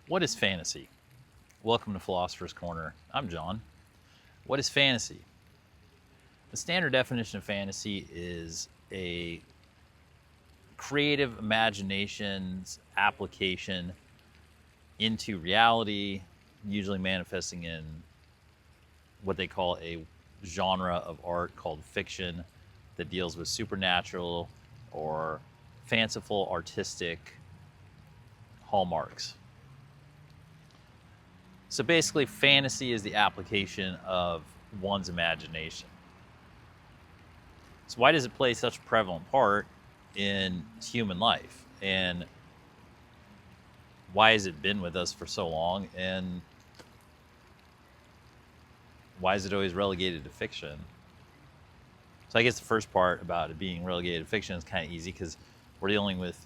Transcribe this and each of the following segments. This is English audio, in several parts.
What is fantasy? Welcome to Philosopher's Corner. I'm John. What is fantasy? The standard definition of fantasy is a creative imagination's application into reality, usually manifesting in what they call a genre of art called fiction that deals with supernatural or fanciful artistic hallmarks. So basically, fantasy is the application of one's imagination. So why does it play such a prevalent part in human life? And why has it been with us for so long? And why is it always relegated to fiction? So I guess the first part about it being relegated to fiction is kind of easy because we're dealing with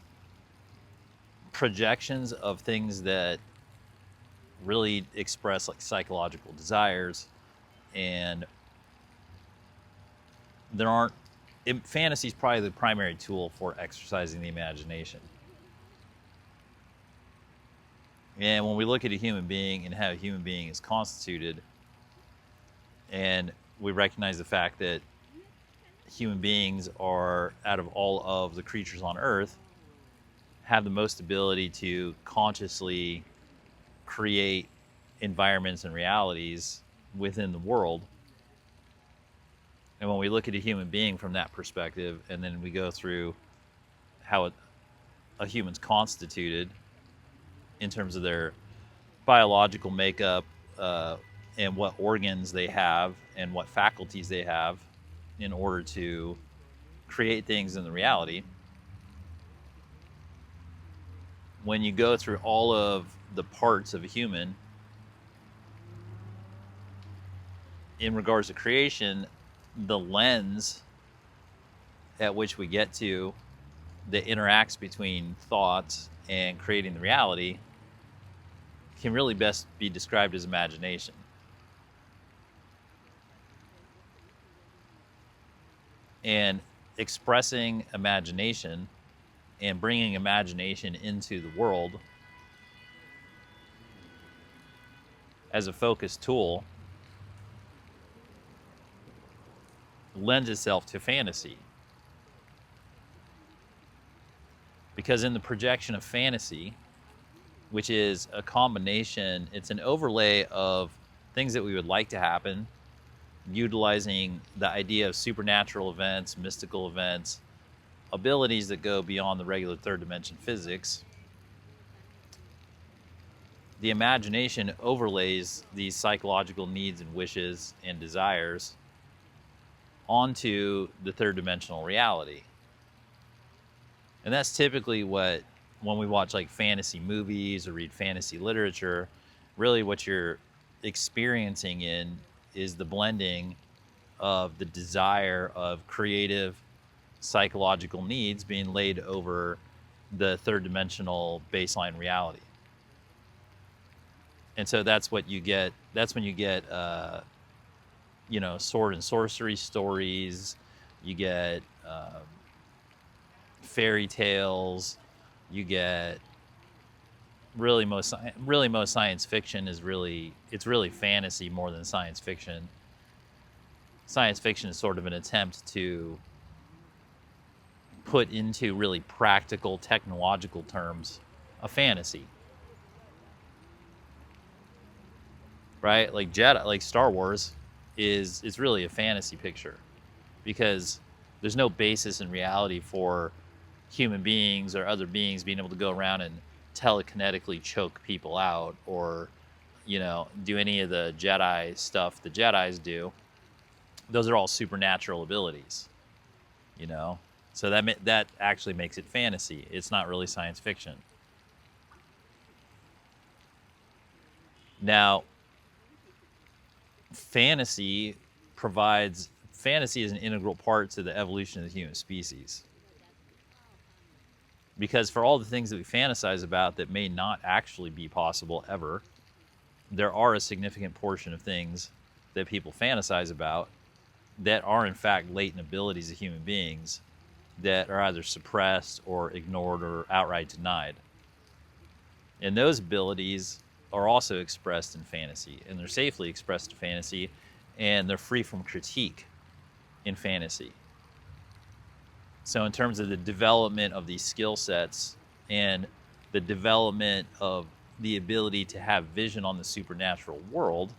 projections of things that really express like psychological desires, and fantasy is probably the primary tool for exercising the imagination. And when we look at a human being and how a human being is constituted, and we recognize the fact that human beings are, out of all of the creatures on Earth, have the most ability to consciously create environments and realities within the world. And when we look at a human being from that perspective, and then we go through how a human's constituted in terms of their biological makeup, and what organs they have and what faculties they have in order to create things in the reality, when you go through all of the parts of a human in regards to creation, the lens at which we get to that interacts between thoughts and creating the reality can really best be described as imagination. And expressing imagination and bringing imagination into the world as a focused tool lends itself to fantasy. Because in the projection of fantasy, which is a combination, it's an overlay of things that we would like to happen, utilizing the idea of supernatural events, mystical events, abilities that go beyond the regular third dimension physics. The imagination overlays these psychological needs and wishes and desires onto the third dimensional reality. And that's typically what, when we watch like fantasy movies or read fantasy literature, really what you're experiencing in is the blending of the desire of creative psychological needs being laid over the third dimensional baseline reality. And so that's what you get. That's when you get, sword and sorcery stories. You get fairy tales. You get really most science fiction is really fantasy more than science fiction. Science fiction is sort of an attempt to put into really practical technological terms a fantasy. Right? Like Jedi, like Star Wars is really a fantasy picture because there's no basis in reality for human beings or other beings being able to go around and telekinetically choke people out or, do any of the Jedi stuff the Jedis do. Those are all supernatural abilities, So that actually makes it fantasy. It's not really science fiction. Now, fantasy is an integral part to the evolution of the human species. Because for all the things that we fantasize about that may not actually be possible ever, there are a significant portion of things that people fantasize about that are in fact latent abilities of human beings that are either suppressed or ignored or outright denied. And those abilities are also expressed in fantasy, and they're safely expressed in fantasy, and they're free from critique in fantasy. So in terms of the development of these skill sets and the development of the ability to have vision on the supernatural world,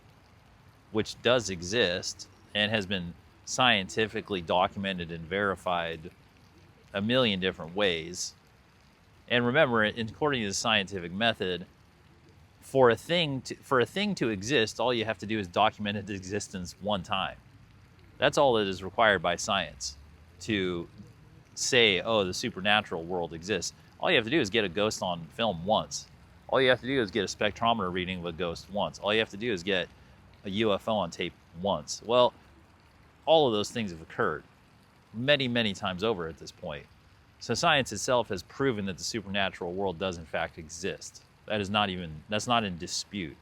which does exist and has been scientifically documented and verified a million different ways. And remember, according to the scientific method, for a thing to exist, all you have to do is document its existence one time. That's all that is required by science to say, oh, the supernatural world exists. All you have to do is get a ghost on film once. All you have to do is get a spectrometer reading of a ghost once. All you have to do is get a UFO on tape once. Well, all of those things have occurred many, many times over at this point. So science itself has proven that the supernatural world does in fact exist. That's not in dispute.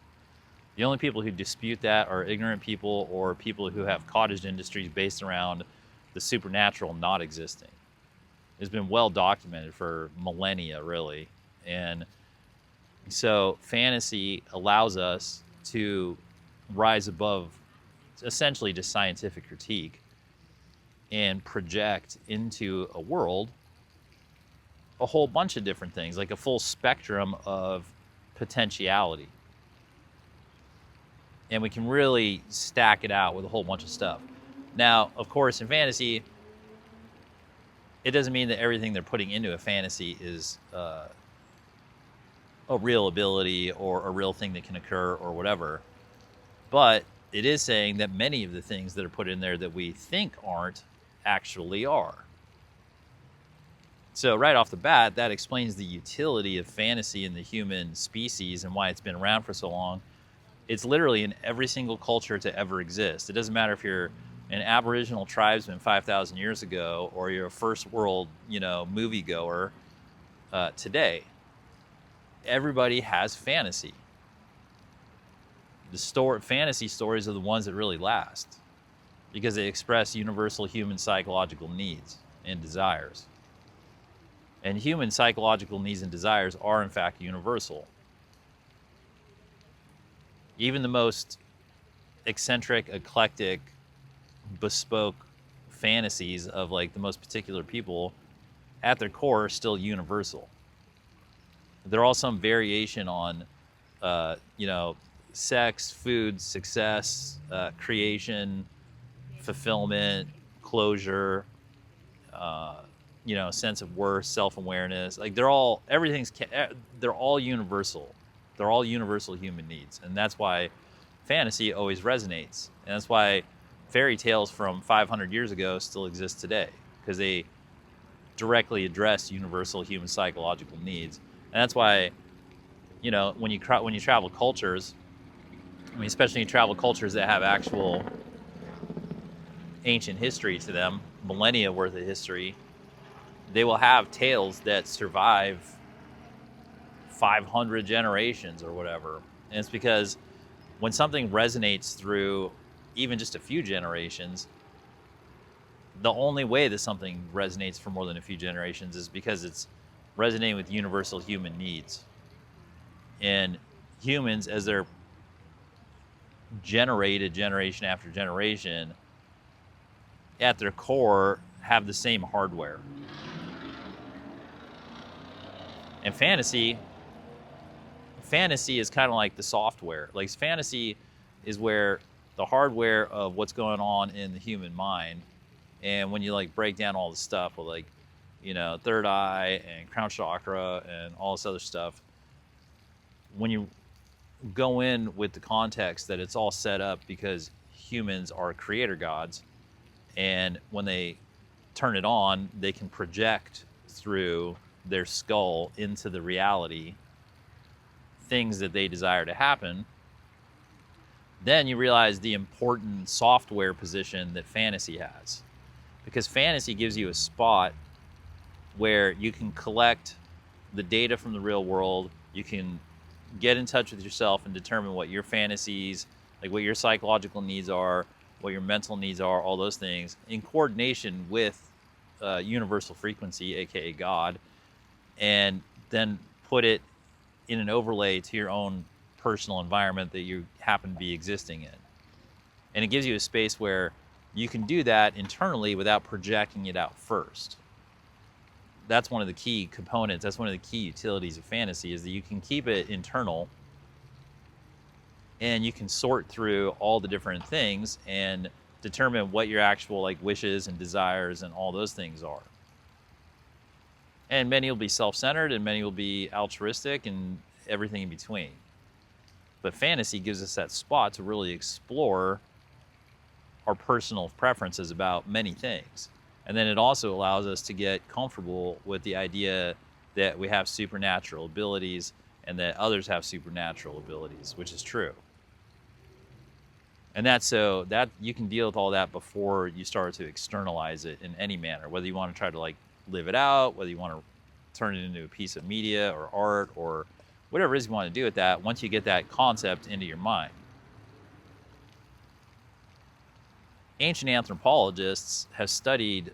The only people who dispute that are ignorant people or people who have cottage industries based around the supernatural not existing. It's been well documented for millennia, really. And so fantasy allows us to rise above essentially just scientific critique and project into a world a whole bunch of different things, like a full spectrum of potentiality. And we can really stack it out with a whole bunch of stuff. Now, of course, in fantasy, it doesn't mean that everything they're putting into a fantasy is a real ability or a real thing that can occur or whatever. But it is saying that many of the things that are put in there that we think aren't actually are. So right off the bat, that explains the utility of fantasy in the human species and why it's been around for so long. It's literally in every single culture to ever exist. It doesn't matter if you're an Aboriginal tribesman 5,000 years ago or you're a first world, moviegoer today. Everybody has fantasy. Fantasy stories are the ones that really last because they express universal human psychological needs and desires. And human psychological needs and desires are, in fact, universal. Even the most eccentric, eclectic, bespoke fantasies of like the most particular people, at their core, are still universal. They're all some variation on, sex, food, success, creation, fulfillment, closure, sense of worth, self-awareness. Like they're all universal. They're all universal human needs. And that's why fantasy always resonates. And that's why fairy tales from 500 years ago still exist today, because they directly address universal human psychological needs. And that's why, when you travel cultures, especially when you travel cultures that have actual ancient history to them, millennia worth of history, they will have tales that survive 500 generations or whatever. And it's because when something resonates through even just a few generations, the only way that something resonates for more than a few generations is because it's resonating with universal human needs. And humans, as they're generated generation after generation, at their core have the same hardware. And fantasy is kind of like the software. Like fantasy is where the hardware of what's going on in the human mind, and when you like break down all the stuff with like, third eye and crown chakra and all this other stuff, when you go in with the context that it's all set up because humans are creator gods, and when they turn it on, they can project through their skull into the reality things that they desire to happen, then you realize the important software position that fantasy has. Because fantasy gives you a spot where you can collect the data from the real world, you can get in touch with yourself and determine what your fantasies, like what your psychological needs are, what your mental needs are, all those things, in coordination with universal frequency, aka God, and then put it in an overlay to your own personal environment that you happen to be existing in. And it gives you a space where you can do that internally without projecting it out first. That's one of the key components. That's one of the key utilities of fantasy, is that you can keep it internal and you can sort through all the different things and determine what your actual like wishes and desires and all those things are. And many will be self-centered and many will be altruistic and everything in between. But fantasy gives us that spot to really explore our personal preferences about many things. And then it also allows us to get comfortable with the idea that we have supernatural abilities and that others have supernatural abilities, which is true. And that's so that you can deal with all that before you start to externalize it in any manner, whether you want to try to like live it out, whether you want to turn it into a piece of media or art or whatever it is you want to do with that, once you get that concept into your mind. Ancient anthropologists have studied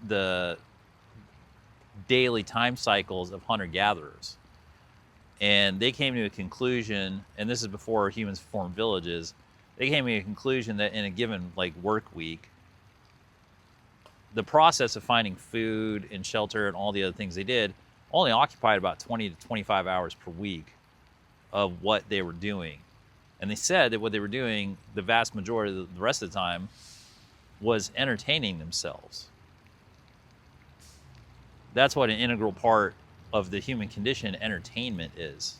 the daily time cycles of hunter-gatherers. And they came to a conclusion, and this is before humans formed villages, they came to a conclusion that in a given like work week, the process of finding food and shelter and all the other things they did only occupied about 20 to 25 hours per week of what they were doing. And they said that what they were doing the vast majority of the rest of the time was entertaining themselves. That's what an integral part of the human condition, entertainment, is.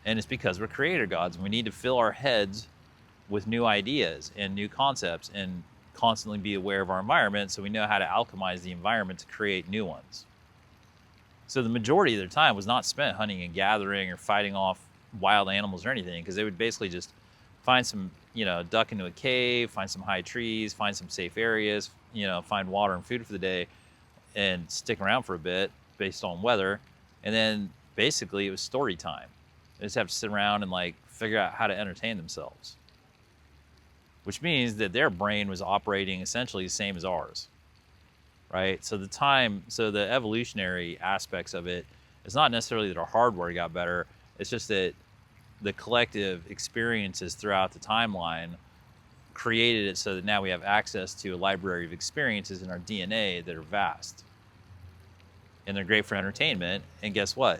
And it's because we're creator gods and we need to fill our heads with new ideas and new concepts and constantly be aware of our environment so we know how to alchemize the environment to create new ones. So the majority of their time was not spent hunting and gathering or fighting off wild animals or anything, because they would basically just find some, duck into a cave, find some high trees, find some safe areas, find water and food for the day and stick around for a bit based on weather. And then basically it was story time. They just have to sit around and like figure out how to entertain themselves, which means that their brain was operating essentially the same as ours, right? So the evolutionary aspects of it, it's not necessarily that our hardware got better. It's just that the collective experiences throughout the timeline created it so that now we have access to a library of experiences in our DNA that are vast. And they're great for entertainment. And guess what?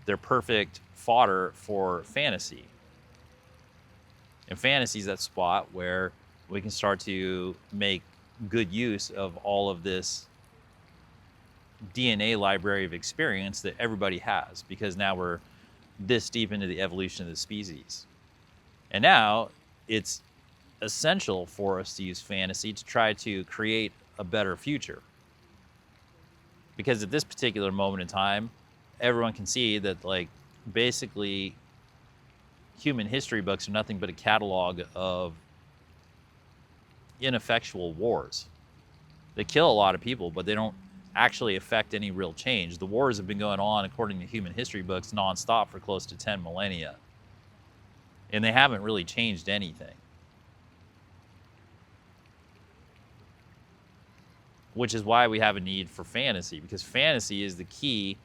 They're perfect fodder for fantasy. And fantasy is that spot where we can start to make good use of all of this DNA library of experience that everybody has, because now we're this deep into the evolution of the species. And now it's essential for us to use fantasy to try to create a better future. Because at this particular moment in time, everyone can see that like basically human history books are nothing but a catalog of ineffectual wars. They kill a lot of people, but they don't actually affect any real change. The wars have been going on, according to human history books, nonstop for close to 10 millennia. And they haven't really changed anything. Which is why we have a need for fantasy, because fantasy is the key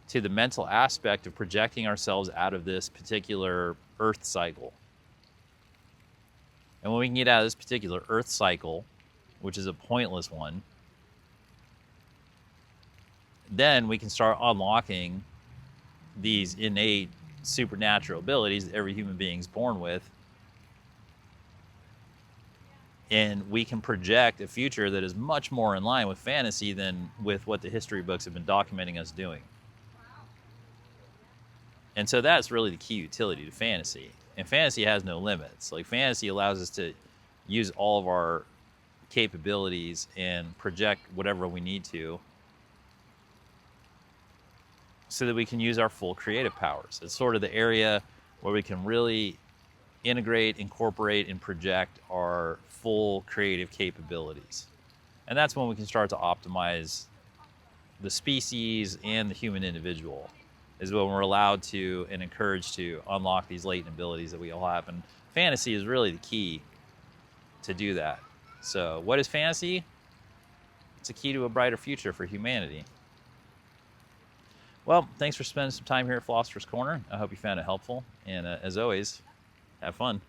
to the mental aspect of projecting ourselves out of this particular Earth cycle. And when we can get out of this particular Earth cycle, which is a pointless one, then we can start unlocking these innate supernatural abilities that every human being is born with. And we can project a future that is much more in line with fantasy than with what the history books have been documenting us doing. And so that's really the key utility to fantasy. And fantasy has no limits. Like, fantasy allows us to use all of our capabilities and project whatever we need to so that we can use our full creative powers. It's sort of the area where we can really integrate, incorporate, and project our full creative capabilities. And that's when we can start to optimize the species and the human individual, is when we're allowed to and encouraged to unlock these latent abilities that we all have. And fantasy is really the key to do that. So what is fantasy? It's a key to a brighter future for humanity. Well, thanks for spending some time here at Philosopher's Corner. I hope you found it helpful. And as always, have fun.